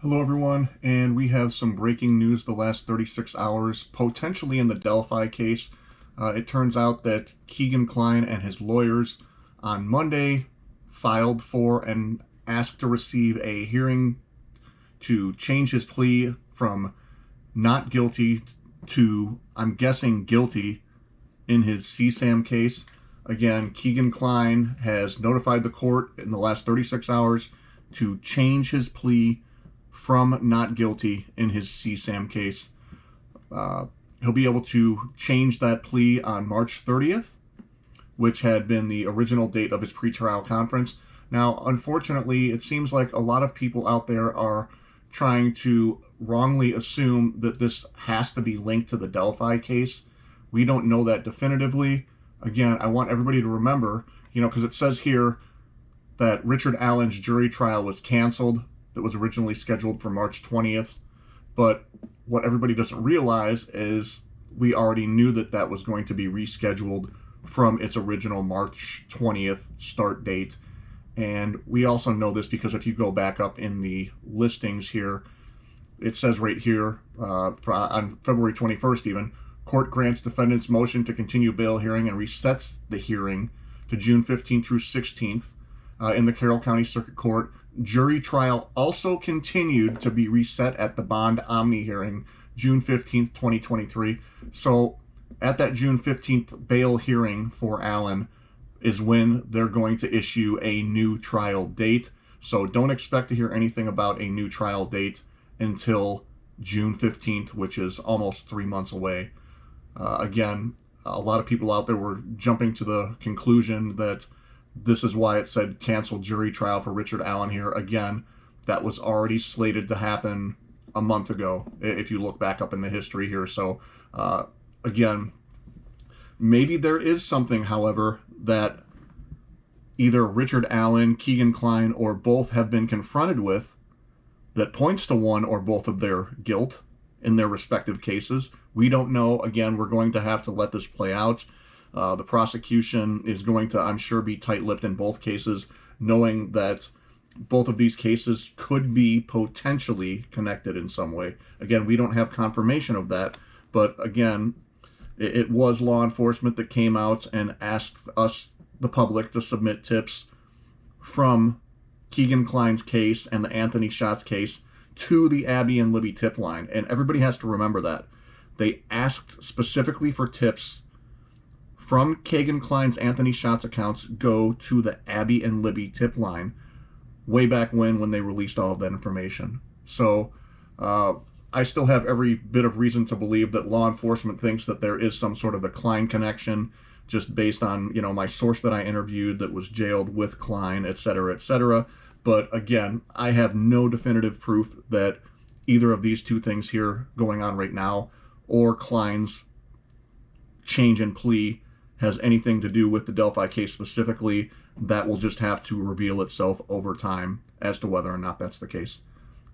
Hello everyone, and we have some breaking news the last 36 hours, potentially in the Delphi case. It turns out that Kegan Kline and his lawyers on Monday filed for and asked to receive a hearing to change his plea from not guilty to, I'm guessing, guilty in his CSAM case. Again, Kegan Kline has notified the court in the last 36 hours to change his plea from not guilty in his CSAM case. He'll be able to change that plea on March 30th, which had been the original date of his pretrial conference. Now, unfortunately, it seems like a lot of people out there are trying to wrongly assume that this has to be linked to the Delphi case. We don't know that definitively. Again, I want everybody to remember, because it says here that Richard Allen's jury trial was canceled. That was originally scheduled for March 20th. But what everybody doesn't realize is we already knew that that was going to be rescheduled from its original March 20th start date. And we also know this because if you go back up in the listings here, it says right here, on February 21st even, court grants defendant's motion to continue bail hearing and resets the hearing to June 15th through 16th in the Carroll County Circuit Court. Jury trial also continued to be reset at the bond omni hearing, June 15th, 2023. So at that June 15th bail hearing for Allen is when they're going to issue a new trial date. So don't expect to hear anything about a new trial date until June 15th, which is almost 3 months away. Again, a lot of people out there were jumping to the conclusion that this is why it said canceled jury trial for Richard Allen here. Again, that was already slated to happen a month ago, if you look back up in the history here. So, again, maybe there is something, however, that either Richard Allen, Kegan Kline, or both have been confronted with that points to one or both of their guilt in their respective cases. We don't know. Again, we're going to have to let this play out. The prosecution is going to, I'm sure, be tight-lipped in both cases, knowing that both of these cases could be potentially connected in some way. Again, we don't have confirmation of that, but again, it was law enforcement that came out and asked us, the public, to submit tips from Kegan Kline's case and the Anthony Schatz case to the Abby and Libby tip line. And everybody has to remember that. They asked specifically for tips from Kegan Kline's Anthony Schatz accounts go to the Abby and Libby tip line way back when they released all of that information. So I still have every bit of reason to believe that law enforcement thinks that there is some sort of a Kline connection, just based on, my source that I interviewed that was jailed with Kline, etc., etc. But again, I have no definitive proof that either of these two things here going on right now or Kline's change in plea has anything to do with the Delphi case specifically. That will just have to reveal itself over time as to whether or not that's the case.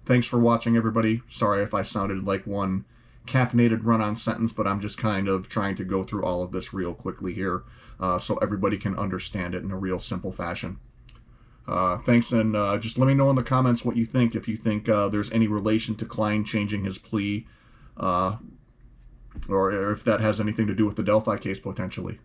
Thanks for watching, everybody. Sorry if I sounded like one caffeinated run-on sentence, but I'm just kind of trying to go through all of this real quickly here so everybody can understand it in a real simple fashion. Thanks, and just let me know in the comments what you think, if you think there's any relation to Kline changing his plea, or if that has anything to do with the Delphi case potentially.